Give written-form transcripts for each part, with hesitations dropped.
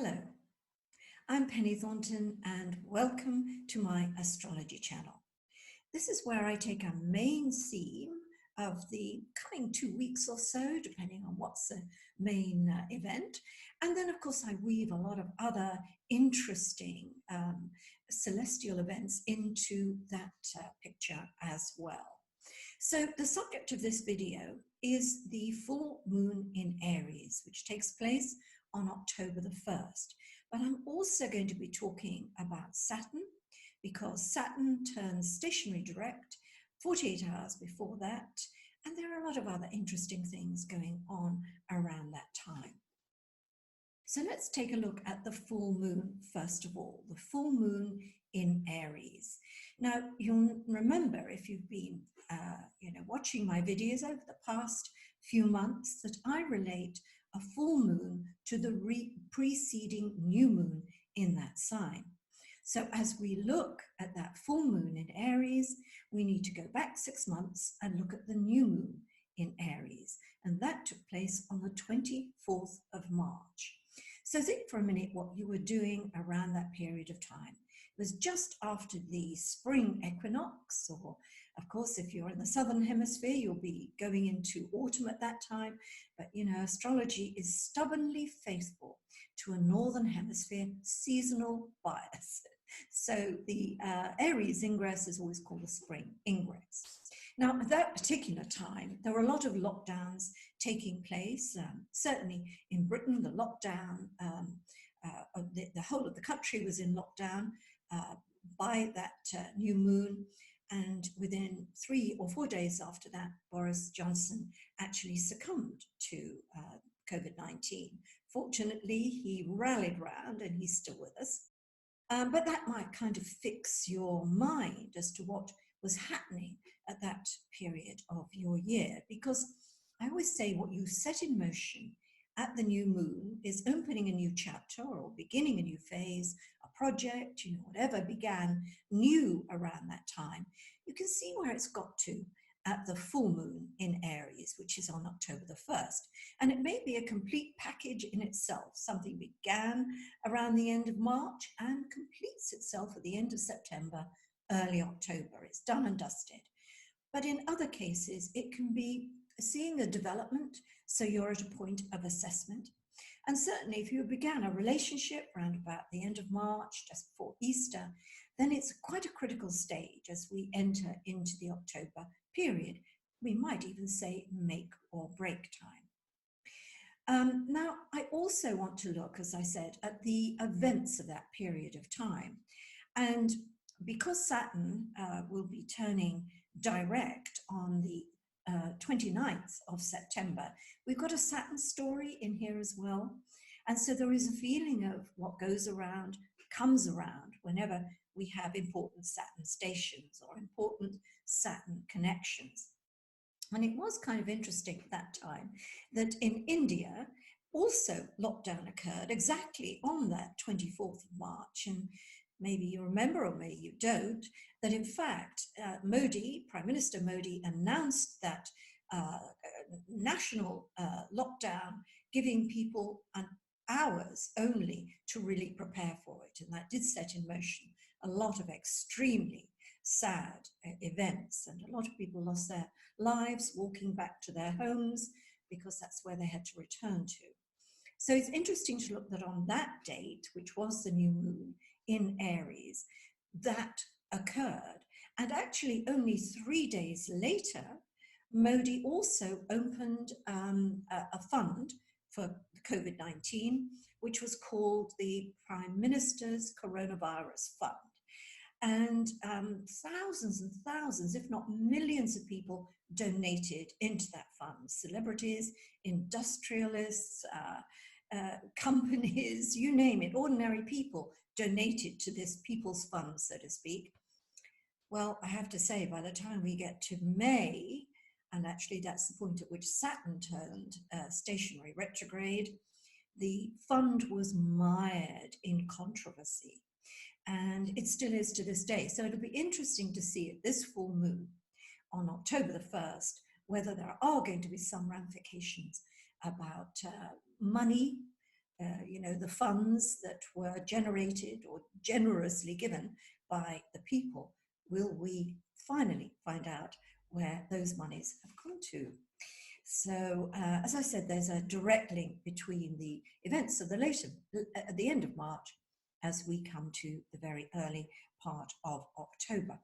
Hello, I'm Penny Thornton and welcome to my astrology channel. This is where I take a main theme of the coming 2 weeks or so, depending on what's the main event. And then, of course, I weave a lot of other interesting celestial events into that picture as well. So the subject of this video is the full moon in Aries, which takes place on October the 1st. But I'm also going to be talking about Saturn, because Saturn turns stationary direct 48 hours before that, and there are a lot of other interesting things going on around that time. So let's take a look at the full moon first of all, the full moon in Aries. Now, you'll remember if you've been watching my videos over the past few months that I relate a full moon to the preceding new moon in that sign. So as we look at that full moon in Aries, we need to go back 6 months and look at the new moon in Aries. And that took place on the 24th of March. So think for a minute what you were doing around that period of time. It was just after the spring equinox, or of course, if you're in the southern hemisphere, you'll be going into autumn at that time. But astrology is stubbornly faithful to a northern hemisphere seasonal bias. So the Aries ingress is always called the spring ingress. Now, at that particular time, there were a lot of lockdowns taking place. Certainly in Britain, the lockdown, the whole of the country was in lockdown by that new moon. And within 3 or 4 days after that, Boris Johnson actually succumbed to COVID-19. Fortunately, he rallied round and he's still with us. But that might kind of fix your mind as to what was happening at that period of your year. Because I always say what you set in motion at the new moon is opening a new chapter or beginning a new phase, a project, whatever began new around that time. You can see where it's got to at the full moon in Aries, which is on October the 1st. And it may be a complete package in itself. Something began around the end of March and completes itself at the end of September, early October. It's done and dusted. But in other cases, it can be seeing a development, so you're at a point of assessment. And certainly if you began a relationship around about the end of March, just before Easter, then it's quite a critical stage as we enter into the October period. We might even say make or break time. Now, I also want to look, as I said, at the events of that period of time. And because Saturn will be turning direct on the 29th of September, we've got a Saturn story in here as well. And so there is a feeling of what goes around comes around whenever we have important Saturn stations or important Saturn connections. And it was kind of interesting at that time that in India, also lockdown occurred exactly on that 24th of March. And maybe you remember, or maybe you don't, that in fact, Prime Minister Modi announced that national lockdown, giving people hours only to really prepare for it. And that did set in motion a lot of extremely sad events. And a lot of people lost their lives walking back to their homes because that's where they had to return to. So it's interesting to look that on that date, which was the new moon in Aries, that occurred. And actually only 3 days later, Modi also opened a fund for COVID-19, which was called the Prime Minister's Coronavirus Fund. And thousands and thousands, if not millions of people donated into that fund. Celebrities, industrialists, companies, you name it, ordinary people donated to this people's fund, so to speak. Well, I have to say, by the time we get to May, and actually that's the point at which Saturn turned stationary retrograde, the fund was mired in controversy. And it still is to this day. So it'll be interesting to see at this full moon on October the 1st, whether there are going to be some ramifications about money, the funds that were generated or generously given by the people? Will we finally find out where those monies have gone to? So, as I said, there's a direct link between the events of at the end of March as we come to the very early part of October.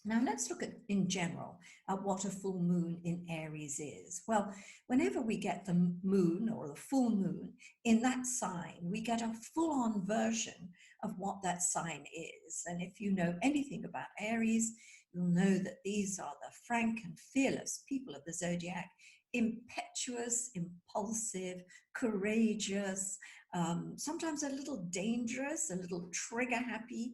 Now, let's look at, in general, at what a full moon in Aries is. Well, whenever we get the moon or the full moon in that sign, we get a full-on version of what that sign is. And if you know anything about Aries, you'll know that these are the frank and fearless people of the zodiac, impetuous, impulsive, courageous, sometimes a little dangerous, a little trigger happy.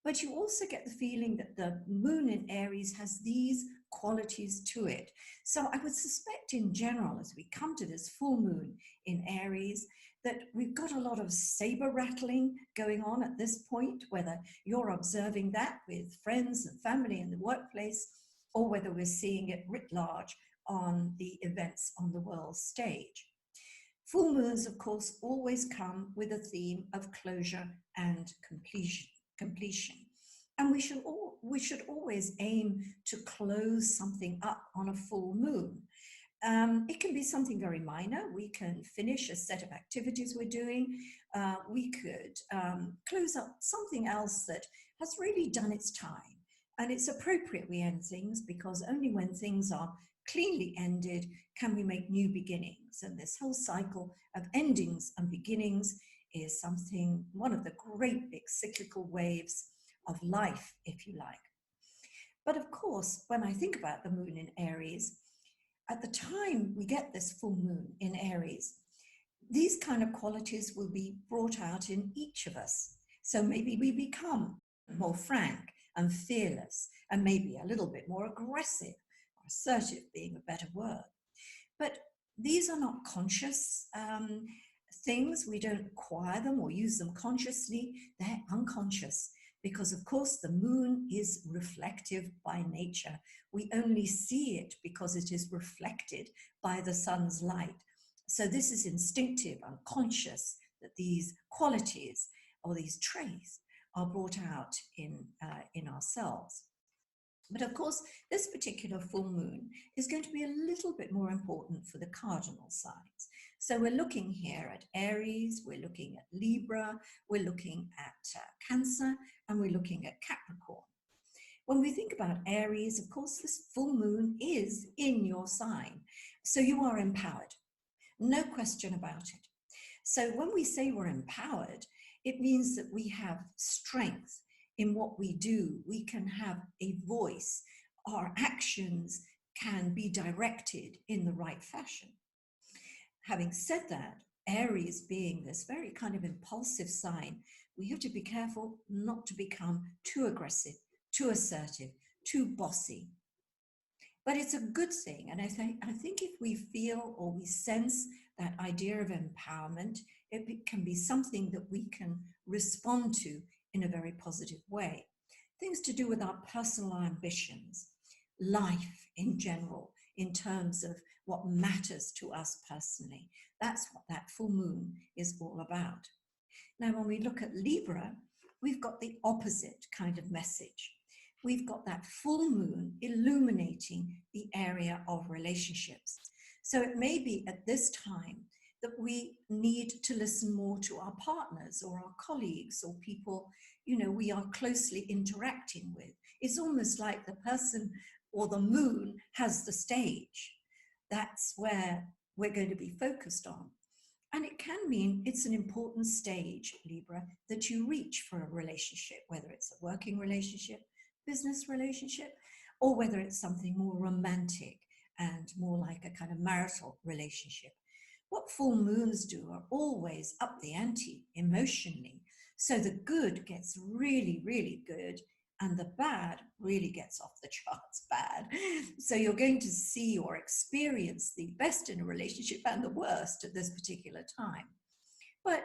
But you also get the feeling that the moon in Aries has these qualities to it. So I would suspect in general, as we come to this full moon in Aries, that we've got a lot of saber rattling going on at this point, whether you're observing that with friends and family in the workplace, or whether we're seeing it writ large on the events on the world stage. Full moons, of course, always come with a theme of closure and completion. And we should always aim to close something up on a full moon. It can be something very minor. We can finish a set of activities we're doing. We could close up something else that has really done its time. And it's appropriate we end things, because only when things are cleanly ended can we make new beginnings. And this whole cycle of endings and beginnings is one of the great big cyclical waves of life, if you like. But of course, when I think about the moon in Aries, at the time we get this full moon in Aries, these kind of qualities will be brought out in each of us. So maybe we become more frank and fearless, and maybe a little bit more aggressive, or assertive being a better word. But these are not conscious things. We don't acquire them or use them consciously. They're unconscious, because of course the moon is reflective by nature. We only see it because it is reflected by the sun's light. So this is instinctive, unconscious, that these qualities or these traits are brought out in ourselves. But of course, this particular full moon is going to be a little bit more important for the cardinal signs. So we're looking here at Aries, we're looking at Libra, we're looking at Cancer, and we're looking at Capricorn. When we think about Aries, of course, this full moon is in your sign. So you are empowered, no question about it. So when we say we're empowered, it means that we have strength in what we do. We can have a voice. Our actions can be directed in the right fashion. Having said that, Aries being this very kind of impulsive sign, we have to be careful not to become too aggressive, too assertive, too bossy. But it's a good thing. And I think if we feel or we sense that idea of empowerment, it can be something that we can respond to in a very positive way. Things to do with our personal ambitions, life in general, in terms of what matters to us personally. That's what that full moon is all about. Now, when we look at Libra, we've got the opposite kind of message. We've got that full moon illuminating the area of relationships. So it may be at this time that we need to listen more to our partners or our colleagues or people, we are closely interacting with. It's almost like the person or the moon has the stage. That's where we're going to be focused on. And it can mean it's an important stage, Libra, that you reach for a relationship, whether it's a working relationship, business relationship, or whether it's something more romantic and more like a kind of marital relationship. What full moons do are always up the ante emotionally. So the good gets really, really good, and the bad really gets off the charts bad. So you're going to see or experience the best in a relationship and the worst at this particular time. But,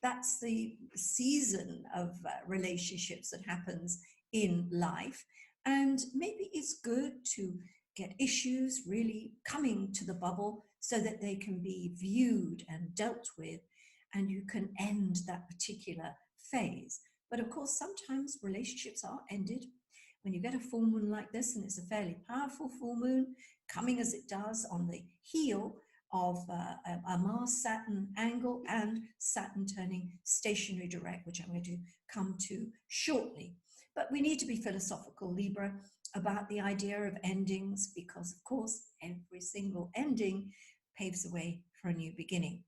that's the season of relationships that happens in life. And maybe it's good to get issues really coming to the bubble so that they can be viewed and dealt with, and you can end that particular phase. But of course, sometimes relationships are ended. When you get a full moon like this, and it's a fairly powerful full moon, coming as it does on the heel of a Mars-Saturn angle and Saturn turning stationary direct, which I'm going to come to shortly. But we need to be philosophical, Libra, about the idea of endings, because of course every single ending paves the way for a new beginning.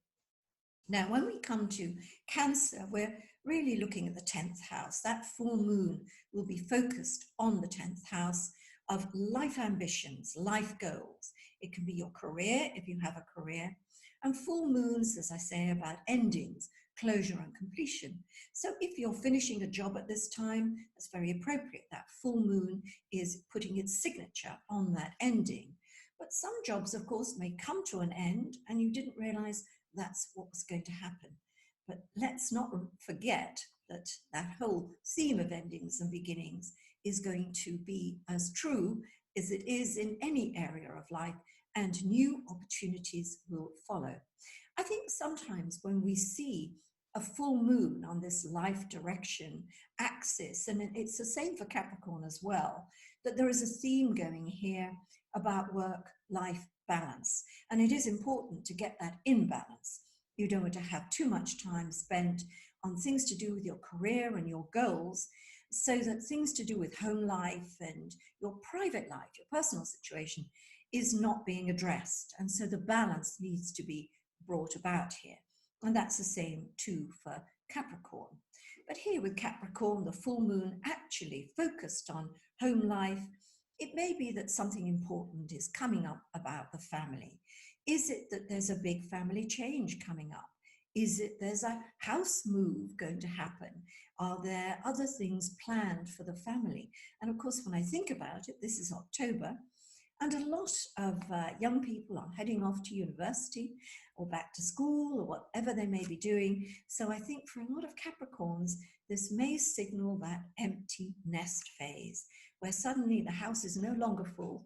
Now, when we come to Cancer, we're really looking at the 10th house. That full moon will be focused on the 10th house of life ambitions, life goals. It can be your career if you have a career, and full moons, as I say, about endings, closure and completion. So if you're finishing a job at this time, that's very appropriate. That full moon is putting its signature on that ending. But some jobs, of course, may come to an end and you didn't realize that's what was going to happen. But let's not forget that that whole theme of endings and beginnings is going to be as true as it is in any area of life, and new opportunities will follow. I think sometimes when we see a full moon on this life direction axis, and it's the same for Capricorn as well, that there is a theme going here about work-life balance. And it is important to get that in balance. You don't want to have too much time spent on things to do with your career and your goals, so that things to do with home life and your private life, your personal situation, is not being addressed. And so the balance needs to be brought about here. And that's the same too for Capricorn. But here with Capricorn, the full moon actually focused on home life. It may be that something important is coming up about the family. Is it that there's a big family change coming up? Is it there's a house move going to happen? Are there other things planned for the family? And of course, when I think about it, this is October, and a lot of young people are heading off to university or back to school or whatever they may be doing. So I think for a lot of Capricorns, this may signal that empty nest phase, where suddenly the house is no longer full.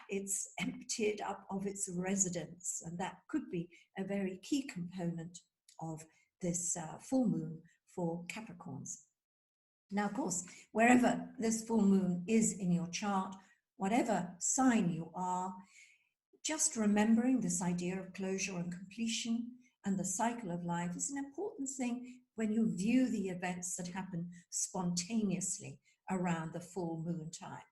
It's emptied up of its residents. And that could be a very key component of this full moon for Capricorns. Now, of course, wherever this full moon is in your chart, whatever sign you are, just remembering this idea of closure and completion and the cycle of life is an important thing when you view the events that happen spontaneously around the full moon time.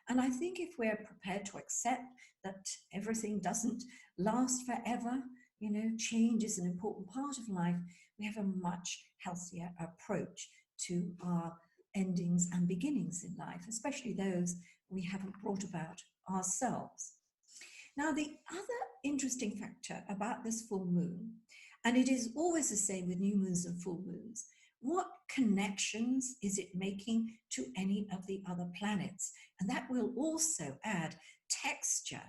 And I think if we're prepared to accept that everything doesn't last forever, you know, change is an important part of life, we have a much healthier approach to our endings and beginnings in life, especially those we haven't brought about ourselves. Now, the other interesting factor about this full moon, and it is always the same with new moons and full moons, what connections is it making to any of the other planets? And that will also add texture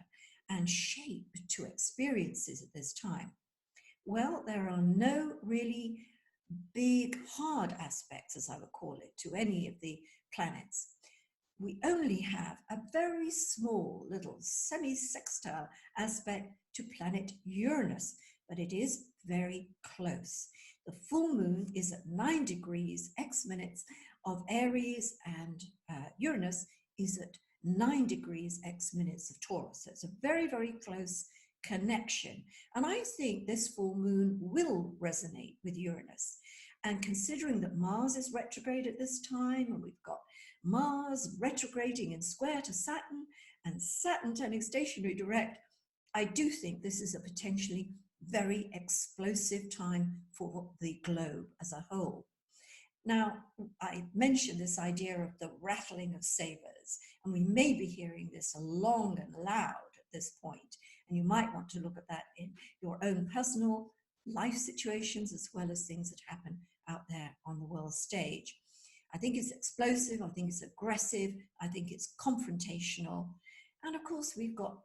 and shape to experiences at this time. Well, there are no really big, hard aspects, as I would call it, to any of the planets. We only have a very small little semi-sextile aspect to planet Uranus, but it is very close. The full moon is at 9 degrees X minutes of Aries, and Uranus is at 9 degrees X minutes of Taurus. So it's a very, very close connection. And I think this full moon will resonate with Uranus. And considering that Mars is retrograde at this time, and we've got Mars retrograding in square to Saturn, and Saturn turning stationary direct, I do think this is a potentially very explosive time for the globe as a whole. Now, I mentioned this idea of the rattling of sabers, and we may be hearing this long and loud at this point, and you might want to look at that in your own personal life situations as well as things that happen out there on the world stage. I think it's explosive, I think it's aggressive, I think it's confrontational, and of course we've got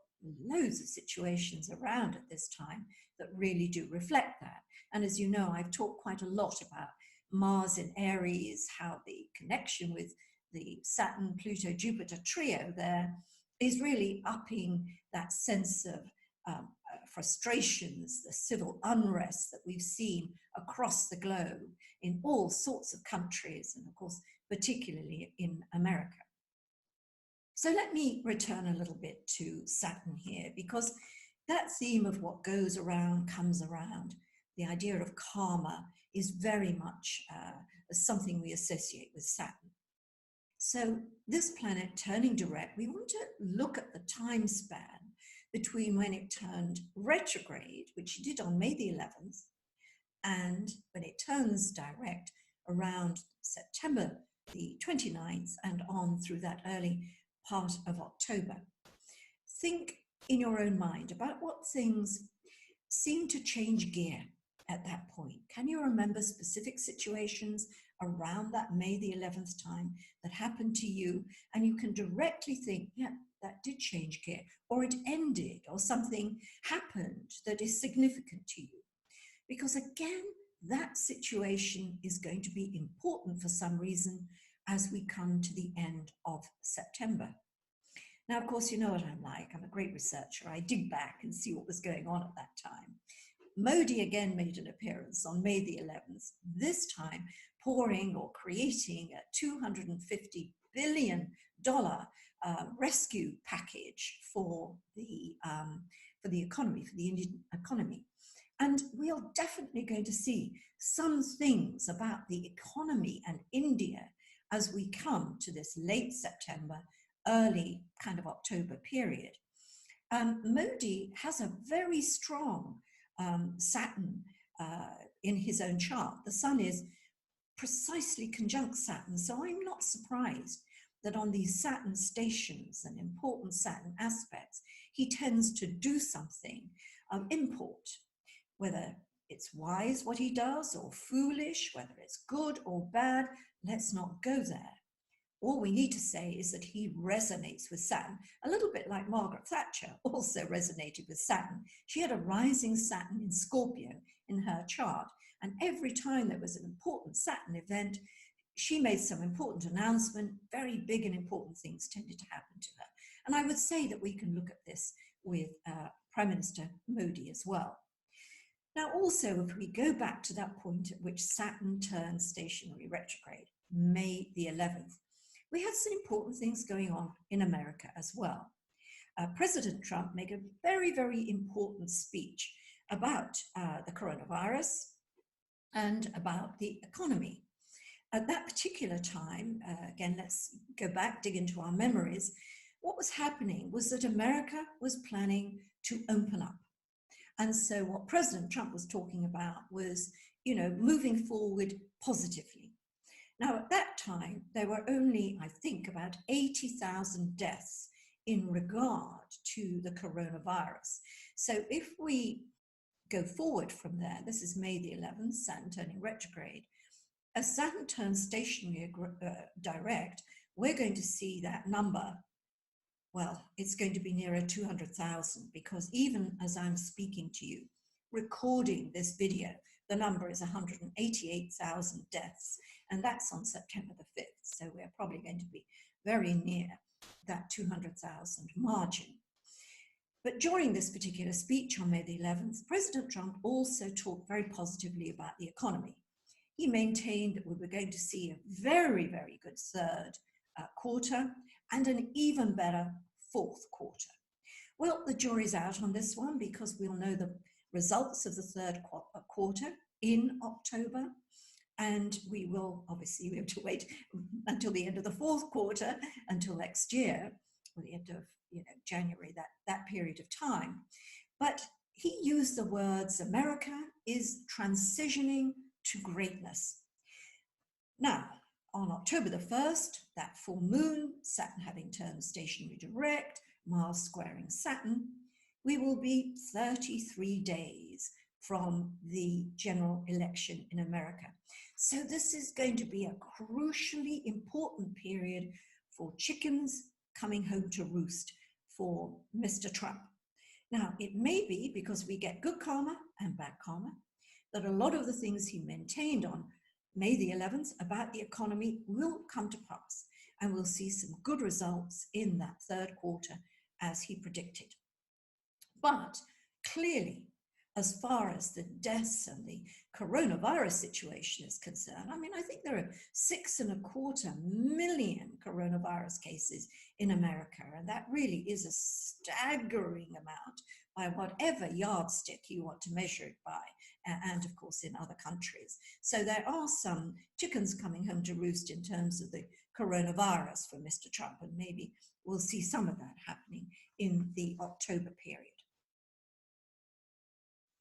loads of situations around at this time that really do reflect that. And as you know, I've talked quite a lot about Mars in Aries, how the connection with the Saturn, Pluto, Jupiter trio there is really upping that sense of frustrations, the civil unrest that we've seen across the globe in all sorts of countries, and of course, particularly in America. So let me return a little bit to Saturn here, because that theme of what goes around comes around, the idea of karma, is very much something we associate with Saturn. So this planet turning direct, we want to look at the time span between when it turned retrograde, which it did on May the 11th, and when it turns direct around September the 29th and on through that early part of October. Think in your own mind about what things seem to change gear at that point. Can you remember specific situations around that May the 11th time that happened to you, and you can directly think, yeah, that did change gear, or it ended, or something happened that is significant to you? Because again, that situation is going to be important for some reason as we come to the end of September. Now, of course, you know what I'm like. I'm a great researcher. I dig back and see what was going on at that time. Modi again made an appearance on May the 11th, this time pouring or creating a $250 billion rescue package for the economy, for the Indian economy. And we are definitely going to see some things about the economy and India as we come to this late September, early kind of October period. Modi has a very strong Saturn in his own chart. The sun is precisely conjunct Saturn, so I'm not surprised that on these Saturn stations and important Saturn aspects, he tends to do something of import, whether it's wise what he does or foolish, whether it's good or bad, let's not go there. All we need to say is that he resonates with Saturn, a little bit like Margaret Thatcher also resonated with Saturn. She had a rising Saturn in Scorpio in her chart, and every time there was an important Saturn event, she made some important announcement, very big and important things tended to happen to her. And I would say that we can look at this with Prime Minister Modi as well. Now, also, if we go back to that point at which Saturn turned stationary retrograde, May the 11th, we had some important things going on in America as well. President Trump made a very, very important speech about the coronavirus and about the economy. At that particular time, again, let's go back, dig into our memories. What was happening was that America was planning to open up. And so what President Trump was talking about was, moving forward positively. Now, at that time, there were only, I think, about 80,000 deaths in regard to the coronavirus. So if we go forward from there, this is May the 11th, Saturn turning retrograde. As Saturn turns stationary direct, we're going to see that number, well, it's going to be nearer 200,000, because even as I'm speaking to you, recording this video, the number is 188,000 deaths, and that's on September the 5th. So we're probably going to be very near that 200,000 margin. But during this particular speech on May the 11th, President Trump also talked very positively about the economy. He maintained that we were going to see a very, very good third quarter and an even better fourth quarter. Well, the jury's out on this one, because we'll know the results of the third quarter in October. And we have to wait until the end of the fourth quarter, until next year, or the end of January, that period of time. But he used the words, America is transitioning to greatness. Now, on October the 1st, that full moon, Saturn having turned stationary direct, Mars squaring Saturn, we will be 33 days from the general election in America. So this is going to be a crucially important period for chickens coming home to roost for Mr. Trump. Now, it may be because we get good karma and bad karma, that a lot of the things he maintained on May the 11th about the economy will come to pass, and we'll see some good results in that third quarter as he predicted. But clearly, as far as the deaths and the coronavirus situation is concerned, I mean, I think there are 6.25 million coronavirus cases in America, and that really is a staggering amount by whatever yardstick you want to measure it by, and of course in other countries. So there are some chickens coming home to roost in terms of the coronavirus for Mr. Trump, and maybe we'll see some of that happening in the October period.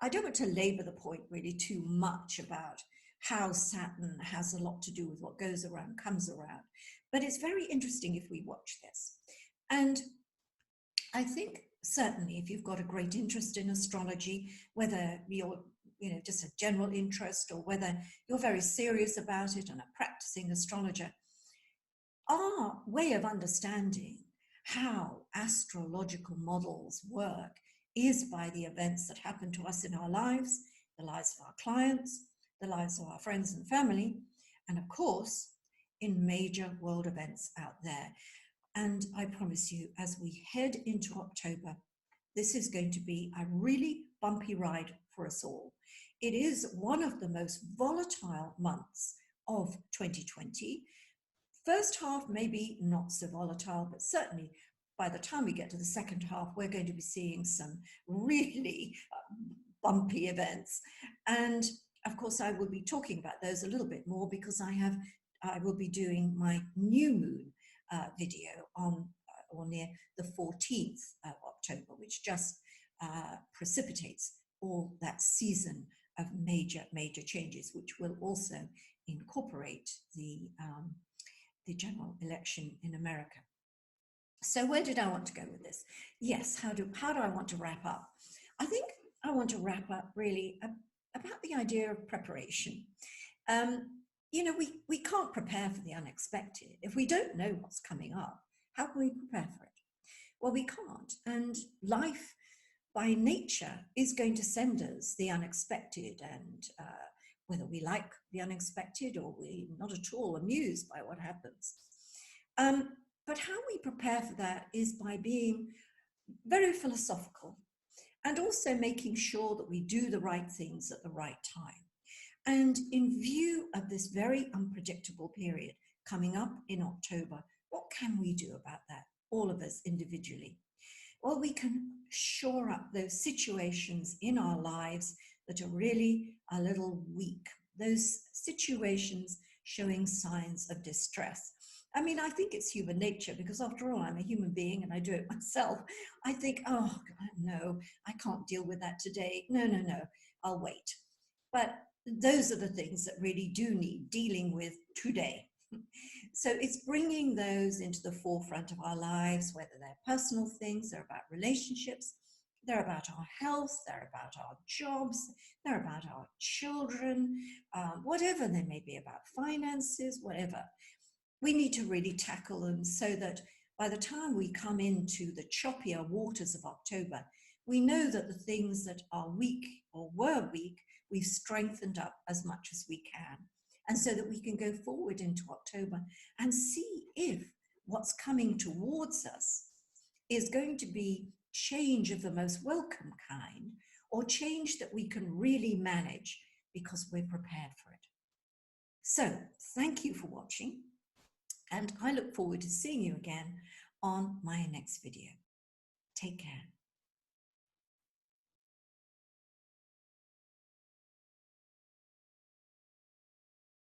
I don't want to labor the point really too much about how Saturn has a lot to do with what goes around comes around, but it's very interesting if we watch this. And I think certainly if you've got a great interest in astrology, whether you're just a general interest or whether you're very serious about it and a practicing astrologer, our way of understanding how astrological models work is by the events that happen to us in our lives, the lives of our clients, the lives of our friends and family, and of course, in major world events out there. And I promise you, as we head into October, this is going to be a really bumpy ride for us all. It is one of the most volatile months of 2020. First half, maybe not so volatile, but certainly by the time we get to the second half, we're going to be seeing some really bumpy events. And of course, I will be talking about those a little bit more because I will be doing my new moon video on or near the 14th of October, which just precipitates all that season of major changes, which will also incorporate the general election in America. So where did I want to go with this? Yes, how do I want to wrap up? I think I want to wrap up really about the idea of preparation. We can't prepare for the unexpected. If we don't know what's coming up, how can we prepare for it? Well, we can't. And life by nature is going to send us the unexpected, and whether we like the unexpected or we're not at all amused by what happens. But how we prepare for that is by being very philosophical and also making sure that we do the right things at the right time. And in view of this very unpredictable period coming up in October, what can we do about that, all of us individually? Well, we can shore up those situations in our lives that are really a little weak, those situations showing signs of distress. I mean, I think it's human nature because after all, I'm a human being and I do it myself. I think, oh, God, no, I can't deal with that today. No, I'll wait. But those are the things that really do need dealing with today. So it's bringing those into the forefront of our lives, whether they're personal things, they're about relationships, they're about our health, they're about our jobs, they're about our children, whatever they may be, about finances, whatever. We need to really tackle them so that by the time we come into the choppier waters of October, we know that the things that are weak or were weak, we've strengthened up as much as we can. And so that we can go forward into October and see if what's coming towards us is going to be change of the most welcome kind, or change that we can really manage because we're prepared for it. So thank you for watching. And I look forward to seeing you again on my next video. Take care.